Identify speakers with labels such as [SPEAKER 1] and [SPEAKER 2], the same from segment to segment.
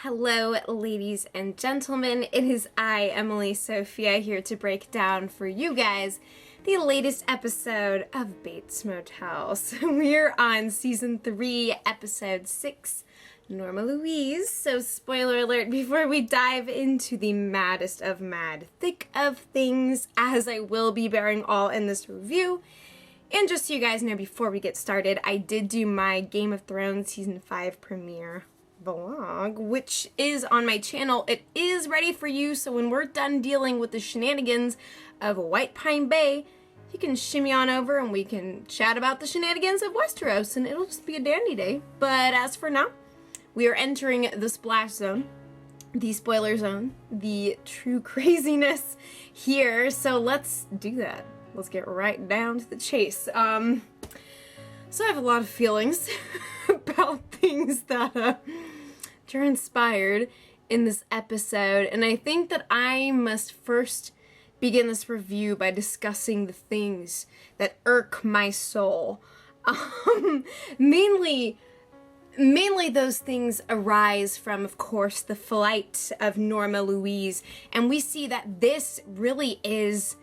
[SPEAKER 1] Hello, ladies and gentlemen. It is I, Emily Sophia, here to break down for you guys the latest episode of Bates Motel. So we're on season 3, episode 6, Norma Louise. So spoiler alert before we dive into the maddest of mad, thick of things, as I will be bearing all in this review. And just so you guys know, before we get started, I did do my Game of Thrones season 5 premiere vlog, which is on my channel. It is ready for you, so when we're done dealing with the shenanigans of White Pine Bay, you can shimmy on over and we can chat about the shenanigans of Westeros, and it'll just be a dandy day. But as for now, we are entering the splash zone, the spoiler zone, the true craziness here, so let's do that. Let's get right down to the chase. So I have a lot of feelings about things that transpired in this episode, and I think that I must first begin this review by discussing the things that irk my soul. Mainly those things arise from, of course, the flight of Norma Louise, and we see that this really is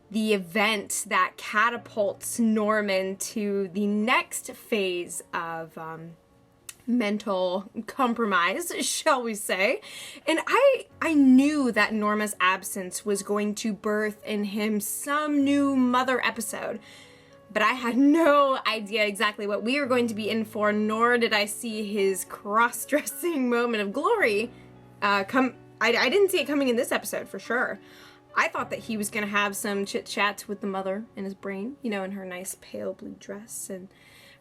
[SPEAKER 1] the event that catapults Norman to the next phase of mental compromise, shall we say. And I knew that Norma's absence was going to birth in him some new mother episode, but I had no idea exactly what we were going to be in for, nor did I see his cross-dressing moment of glory come. I didn't see it coming in this episode for sure. I thought that he was going to have some chit-chats with the mother in his brain, you know, in her nice pale blue dress, and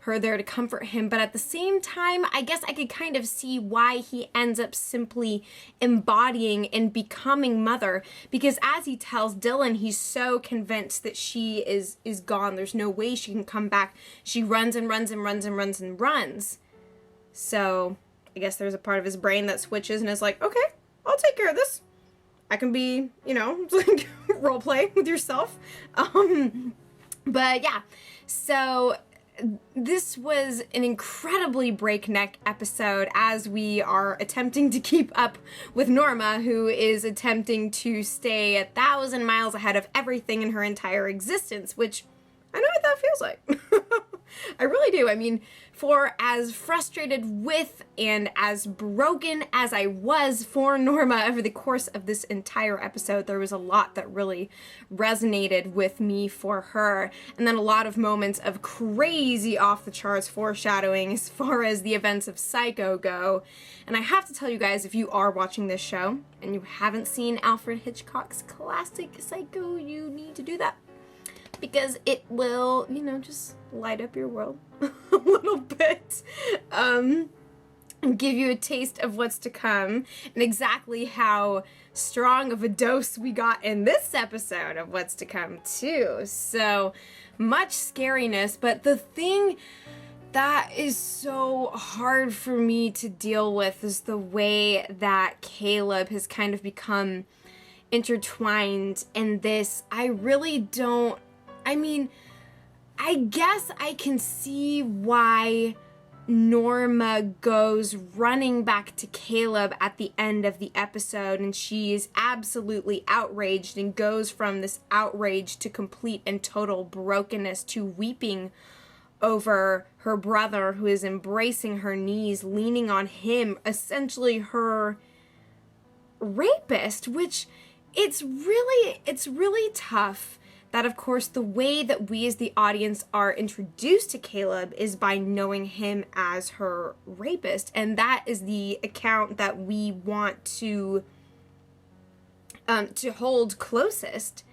[SPEAKER 1] her there to comfort him. But at the same time, I guess I could kind of see why he ends up simply embodying and becoming mother, because as he tells Dylan, he's so convinced that she is gone. There's no way she can come back. She runs and runs and runs and runs and runs. So I guess there's a part of his brain that switches and is like, okay, I'll take care of this. I can be, you know, like role play with yourself. But yeah, so this was an incredibly breakneck episode as we are attempting to keep up with Norma, who is attempting to stay 1,000 miles ahead of everything in her entire existence, which I know what that feels like. I really do. I mean, for as frustrated with and as broken as I was for Norma over the course of this entire episode, there was a lot that really resonated with me for her. And then a lot of moments of crazy off-the-charts foreshadowing as far as the events of Psycho go. And I have to tell you guys, if you are watching this show and you haven't seen Alfred Hitchcock's classic Psycho, you need to do that, because it will, you know, just light up your world a little bit, and give you a taste of what's to come, and exactly how strong of a dose we got in this episode of what's to come too. So much scariness, but the thing that is so hard for me to deal with is the way that Caleb has kind of become intertwined in this. I mean, I guess I can see why Norma goes running back to Caleb at the end of the episode, and she is absolutely outraged and goes from this outrage to complete and total brokenness to weeping over her brother, who is embracing her knees, leaning on him, essentially her rapist, which it's really tough. That, of course, the way that we as the audience are introduced to Caleb is by knowing him as her rapist, and that is the account that we want to hold closest,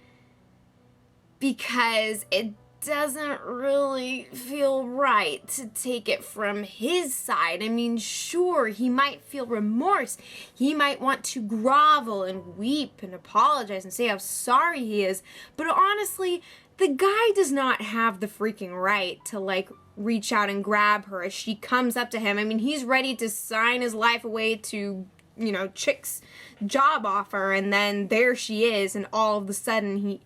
[SPEAKER 1] because it doesn't really feel right to take it from his side. I mean, sure, he might feel remorse. He might want to grovel and weep and apologize and say how sorry he is. But honestly, the guy does not have the freaking right to, like, reach out and grab her as she comes up to him. I mean, he's ready to sign his life away to, you know, Chick's job offer, and then there she is, and all of a sudden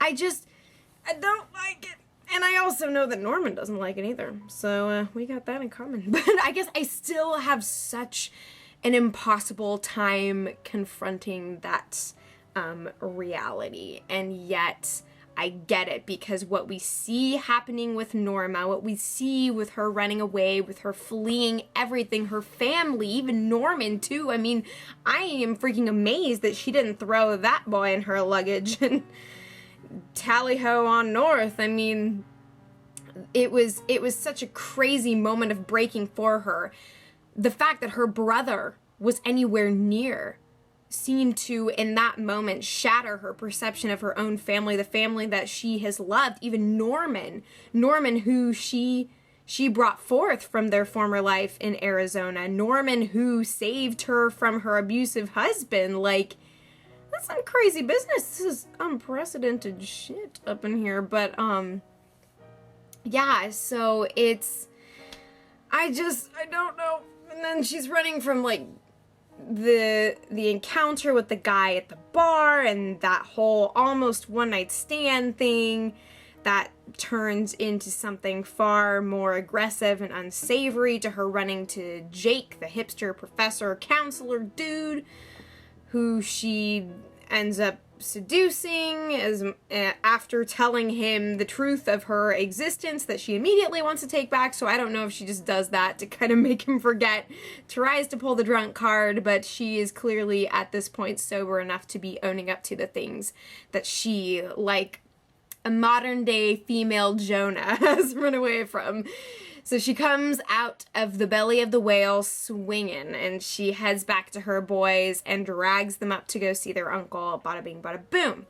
[SPEAKER 1] I don't like it. And I also know that Norman doesn't like it either. So we got that in common. But I guess I still have such an impossible time confronting that reality. And yet I get it, because what we see happening with Norma, what we see with her running away, with her fleeing everything, her family, even Norman too. I mean, I am freaking amazed that she didn't throw that boy in her luggage and tally-ho on north. I mean, it was such a crazy moment of breaking for her. The fact that her brother was anywhere near seemed to, in that moment, shatter her perception of her own family, the family that she has loved. Even Norman, who she brought forth from their former life in Arizona, Norman who saved her from her abusive husband. Like, that's some crazy business. This is unprecedented shit up in here. But yeah, so it's, I don't know. And then she's running from, like, the encounter with the guy at the bar, and that whole almost one-night stand thing that turns into something far more aggressive and unsavory, to her running to Jake, the hipster professor counselor dude, who she ends up seducing after telling him the truth of her existence that she immediately wants to take back. So I don't know if she just does that to kind of make him forget, tries to pull the drunk card, but she is clearly at this point sober enough to be owning up to the things that she, like a modern day female Jonah, has run away from. So she comes out of the belly of the whale swinging, and she heads back to her boys and drags them up to go see their uncle. Bada bing, bada boom.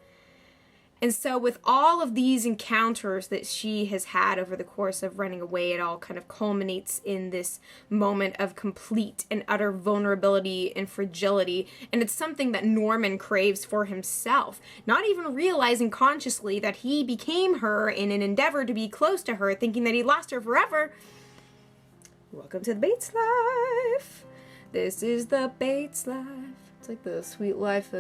[SPEAKER 1] And so with all of these encounters that she has had over the course of running away, it all kind of culminates in this moment of complete and utter vulnerability and fragility. And it's something that Norman craves for himself, not even realizing consciously that he became her in an endeavor to be close to her, thinking that he lost her forever. Welcome to the Bates life. This is the Bates life. It's like the sweet life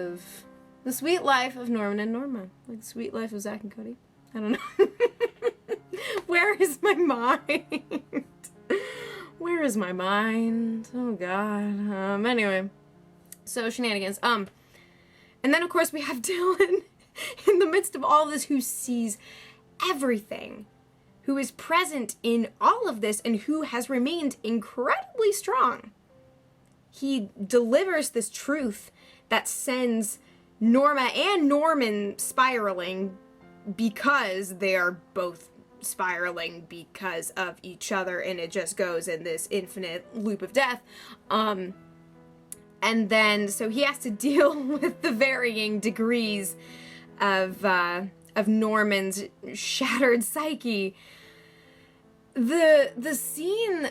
[SPEAKER 1] of Norman and Norma. Like the sweet life of Zach and Cody. I don't know. Where is my mind? Where is my mind? Oh God. Anyway. So shenanigans. And then of course we have Dylan in the midst of all this, who sees everything, who is present in all of this, and who has remained incredibly strong. He delivers this truth that sends Norma and Norman spiraling, because they are both spiraling because of each other, and it just goes in this infinite loop of death. And then so he has to deal with the varying degrees of Norman's shattered psyche. The scene,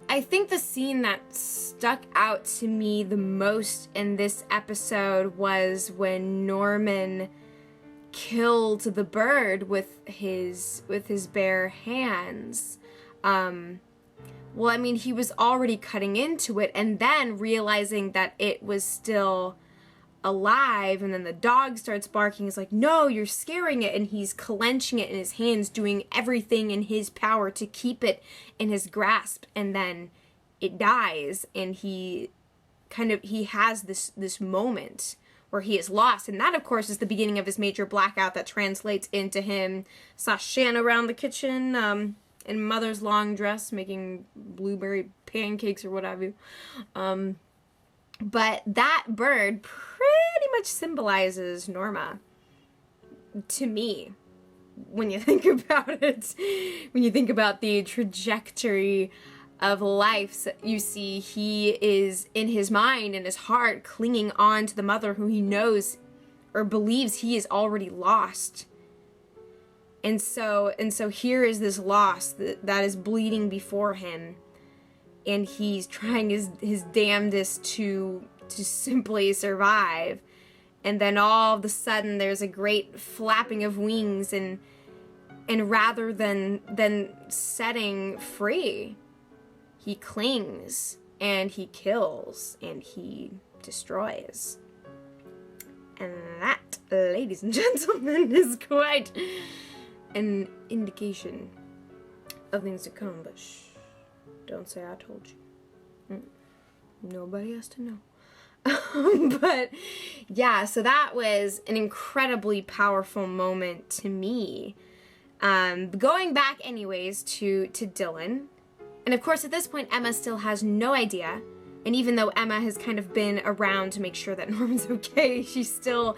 [SPEAKER 1] I think the scene that stuck out to me the most in this episode was when Norman killed the bird with his bare hands. Well, I mean, he was already cutting into it, and then realizing that it was still alive, and then the dog starts barking. He's like, no, you're scaring it, and he's clenching it in his hands, doing everything in his power to keep it in his grasp, and then it dies, and he has this moment where he is lost, and that of course is the beginning of his major blackout that translates into him sashaying around the kitchen in Mother's long dress, making blueberry pancakes or what have you. But that bird pretty much symbolizes Norma to me, when you think about it. When you think about the trajectory of life, you see he is, in his mind and his heart, clinging on to the mother who he knows or believes he is already lost. And so here is this loss that is bleeding before him, and he's trying his damnedest to simply survive. And then all of a sudden there's a great flapping of wings, and rather than setting free, he clings and he kills and he destroys. And that, ladies and gentlemen, is quite an indication of things to come, but shh, don't say I told you. Nobody has to know. But yeah, so that was an incredibly powerful moment to me. Going back anyways to Dylan, and of course at this point Emma still has no idea, and even though Emma has kind of been around to make sure that Norman's okay, she still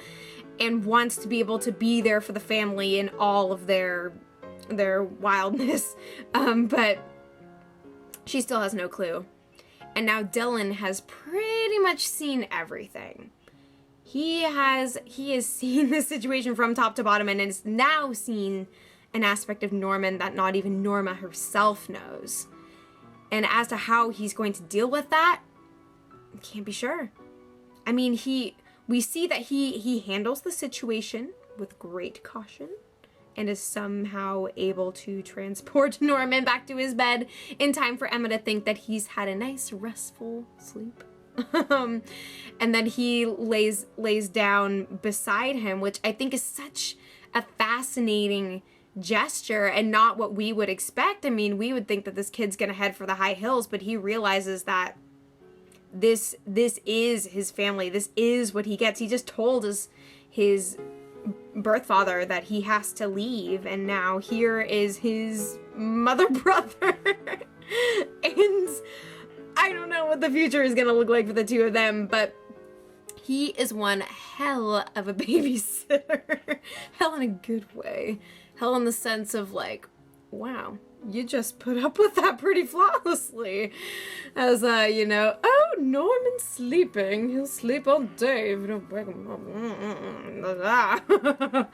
[SPEAKER 1] and wants to be able to be there for the family in all of their wildness, but she still has no clue. And now Dylan has pretty much seen everything. He has seen the situation from top to bottom and has now seen an aspect of Norman that not even Norma herself knows. And as to how he's going to deal with that, can't be sure. I mean, we see that he handles the situation with great caution and is somehow able to transport Norman back to his bed in time for Emma to think that he's had a nice restful sleep. And then he lays down beside him, which I think is such a fascinating gesture and not what we would expect. I mean, we would think that this kid's gonna head for the high hills, but he realizes that this is his family. This is what he gets. He just told his birth father that he has to leave, and now here is his mother brother. And I don't know what the future is gonna look like for the two of them, but he is one hell of a babysitter. Hell in a good way. Hell in the sense of like, wow, you just put up with that pretty flawlessly. As, oh, Norman's sleeping. He'll sleep all day if you don't wake him up.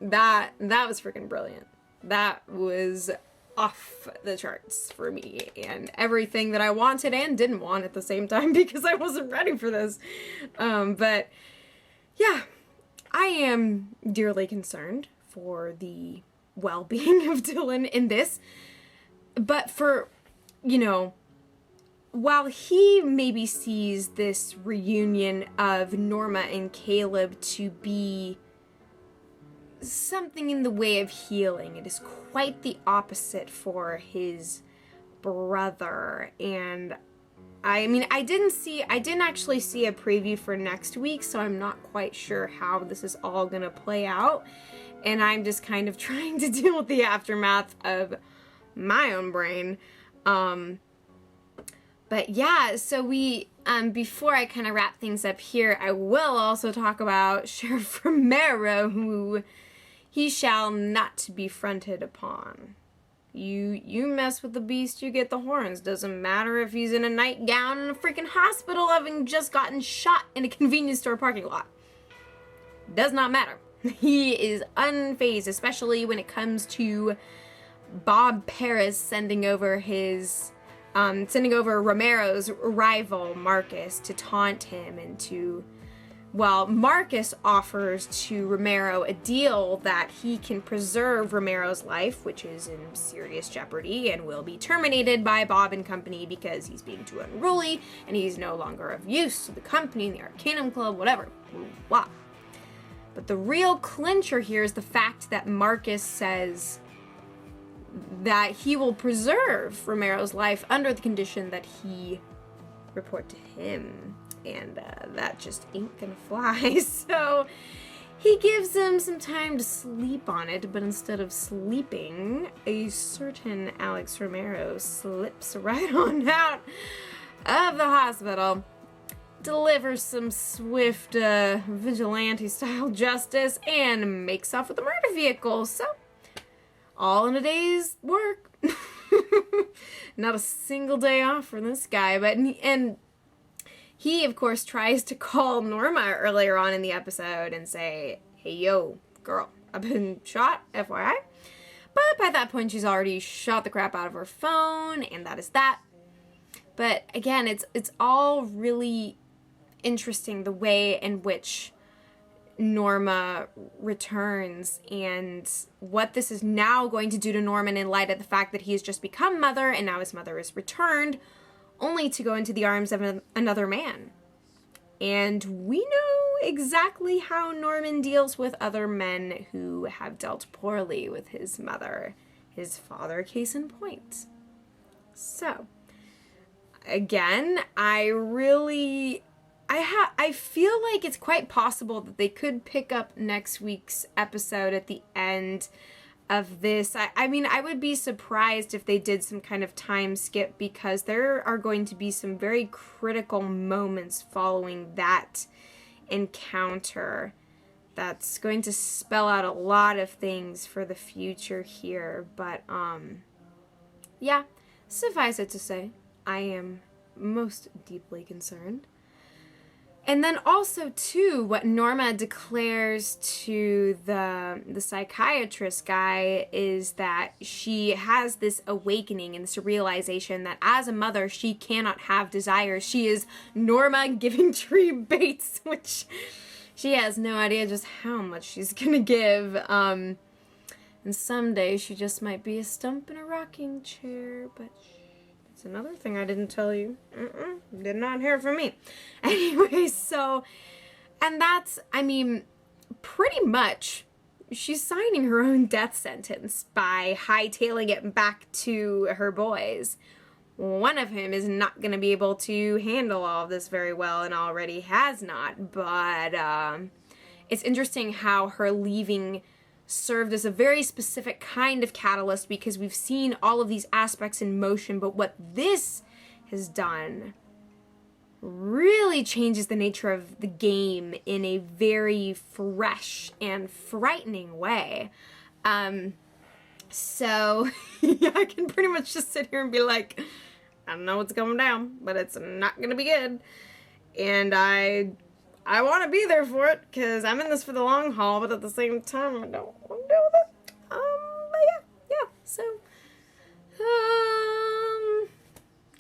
[SPEAKER 1] That was freaking brilliant. That was off the charts for me, and everything that I wanted and didn't want at the same time because I wasn't ready for this. But yeah, I am dearly concerned for the well-being of Dylan in this, but for, while he maybe sees this reunion of Norma and Caleb to be something in the way of healing, it is quite the opposite for his brother. And I mean, I didn't actually see a preview for next week, so I'm not quite sure how this is all gonna play out. And I'm just kind of trying to deal with the aftermath of my own brain. But yeah, so we, before I kind of wrap things up here, I will also talk about Sheriff Romero, who he shall not be fronted upon. You mess with the beast, you get the horns. Doesn't matter if he's in a nightgown in a freaking hospital having just gotten shot in a convenience store parking lot. Does not matter. He is unfazed, especially when it comes to Bob Paris sending over Romero's rival, Marcus, to taunt him and to, well, Marcus offers to Romero a deal that he can preserve Romero's life, which is in serious jeopardy and will be terminated by Bob and company because he's being too unruly and he's no longer of use to the company, the Arcanum Club, whatever. Blah. But the real clincher here is the fact that Marcus says that he will preserve Romero's life under the condition that he report to him. And that just ain't gonna fly. So he gives him some time to sleep on it, but instead of sleeping, a certain Alex Romero slips right on out of the hospital, delivers some swift vigilante-style justice, and makes off with the murder vehicle. So, all in a day's work. Not a single day off for this guy. And he, of course, tries to call Norma earlier on in the episode and say, hey, yo, girl, I've been shot, FYI. But by that point, she's already shot the crap out of her phone, and that is that. But again, it's all really interesting, the way in which Norma returns and what this is now going to do to Norman in light of the fact that he has just become mother and now his mother is returned, only to go into the arms of another man. And we know exactly how Norman deals with other men who have dealt poorly with his mother, his father, case in point. So, again, I feel like it's quite possible that they could pick up next week's episode at the end of this. I mean, I would be surprised if they did some kind of time skip, because there are going to be some very critical moments following that encounter that's going to spell out a lot of things for the future here. But yeah, suffice it to say, I am most deeply concerned. And then also, too, what Norma declares to the psychiatrist guy is that she has this awakening and this realization that as a mother, she cannot have desires. She is Norma giving tree baits, which she has no idea just how much she's going to give. And someday she just might be a stump in a rocking chair, but it's another thing I didn't tell you. Did not hear from me. Anyway, so, and that's, I mean, pretty much, she's signing her own death sentence by hightailing it back to her boys. One of whom is not going to be able to handle all of this very well and already has not. But it's interesting how her leaving served as a very specific kind of catalyst, because we've seen all of these aspects in motion, but what this has done really changes the nature of the game in a very fresh and frightening way. So yeah, I can pretty much just sit here and be like, I don't know what's going down, but it's not gonna be good. And I want to be there for it, because I'm in this for the long haul, but at the same time, I don't want to deal with it. But yeah, so,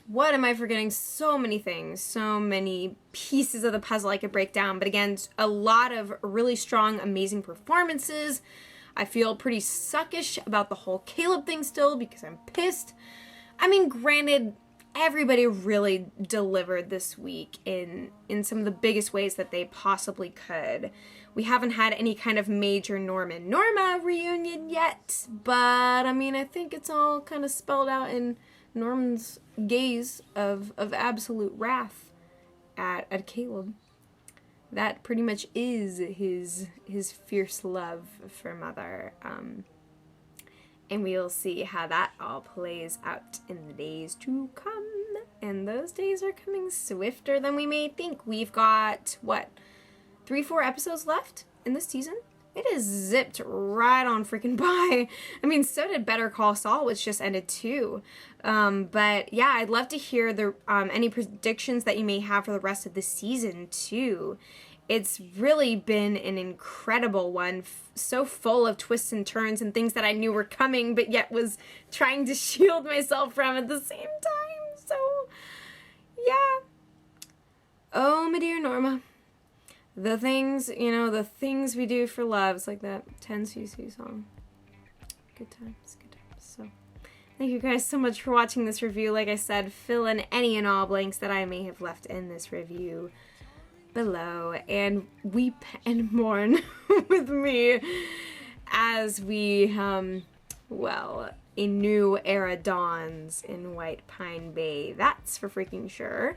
[SPEAKER 1] what am I forgetting? So many things, so many pieces of the puzzle I could break down, but again, a lot of really strong, amazing performances. I feel pretty suckish about the whole Caleb thing still, because I'm pissed. I mean, granted, everybody really delivered this week in some of the biggest ways that they possibly could. We haven't had any kind of major Norma reunion yet, but I mean, I think it's all kind of spelled out in Norman's gaze of absolute wrath at Caleb. That pretty much is his fierce love for Mother. And we'll see how that all plays out in the days to come. And those days are coming swifter than we may think. We've got, 3-4 episodes left in this season? It is zipped right on freaking by. I mean, so did Better Call Saul, which just ended too. But yeah, I'd love to hear the any predictions that you may have for the rest of the season too. It's really been an incredible one, so full of twists and turns and things that I knew were coming, but yet was trying to shield myself from at the same time. So, yeah. Oh, my dear Norma. The things, the things we do for love. It's like that 10cc song. Good times, good times. So, thank you guys so much for watching this review. Like I said, fill in any and all blanks that I may have left in this review below, and weep and mourn with me as we, a new era dawns in White Pine Bay. That's for freaking sure.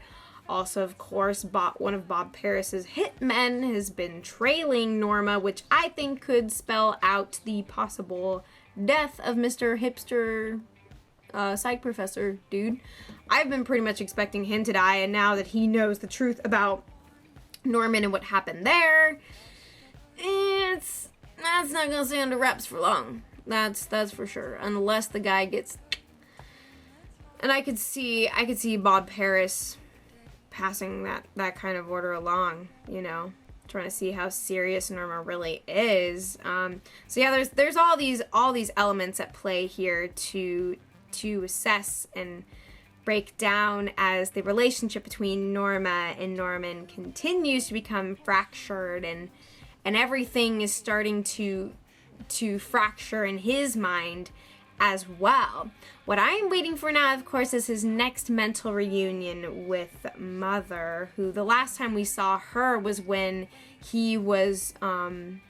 [SPEAKER 1] Also, of course, one of Bob Paris's hitmen has been trailing Norma, which I think could spell out the possible death of Mr. Hipster psych professor dude. I've been pretty much expecting him to die, and now that he knows the truth about Norman and what happened there, that's not gonna stay under wraps for long. That's for sure. Unless the guy gets, and I could see Bob Paris passing that kind of order along, trying to see how serious Norma really is. So yeah, there's all these elements at play here to assess and break down as the relationship between Norma and Norman continues to become fractured, and everything is starting to fracture in his mind as well. What I am waiting for now, of course, is his next mental reunion with Mother, who the last time we saw her was when he was on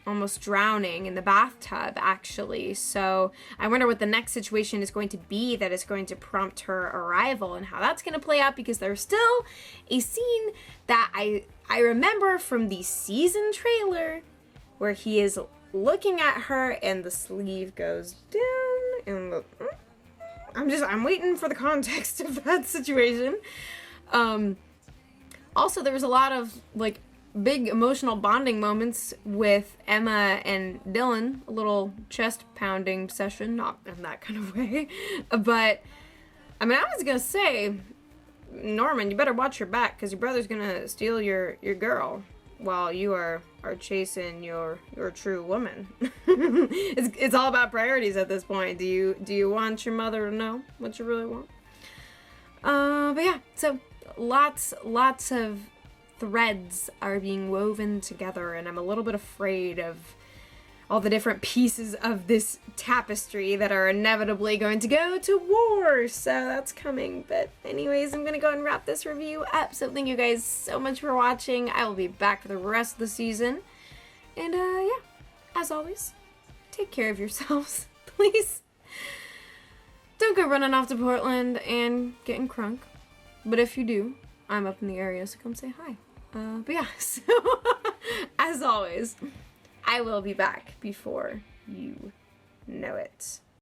[SPEAKER 1] almost drowning in the bathtub, actually. So I wonder what the next situation is going to be that is going to prompt her arrival and how that's going to play out, because there's still a scene that I remember from the season trailer where he is looking at her and the sleeve goes down and I'm waiting for the context of that situation. Also, there was a lot of like big emotional bonding moments with Emma and Dylan, a little chest pounding session, not in that kind of way, but I mean, I was gonna say, Norman, you better watch your back, because your brother's gonna steal your girl while you are chasing your true woman. It's all about priorities at this point. Do you want your mother to know what you really want? But yeah, so lots of threads are being woven together, and I'm a little bit afraid of all the different pieces of this tapestry that are inevitably going to go to war, so that's coming. But anyways, I'm gonna go and wrap this review up, so thank you guys so much for watching. I will be back for the rest of the season, and yeah, as always, take care of yourselves, please. Don't go running off to Portland and getting crunk, but if you do, I'm up in the area, so come say hi. But yeah, so as always, I will be back before you know it.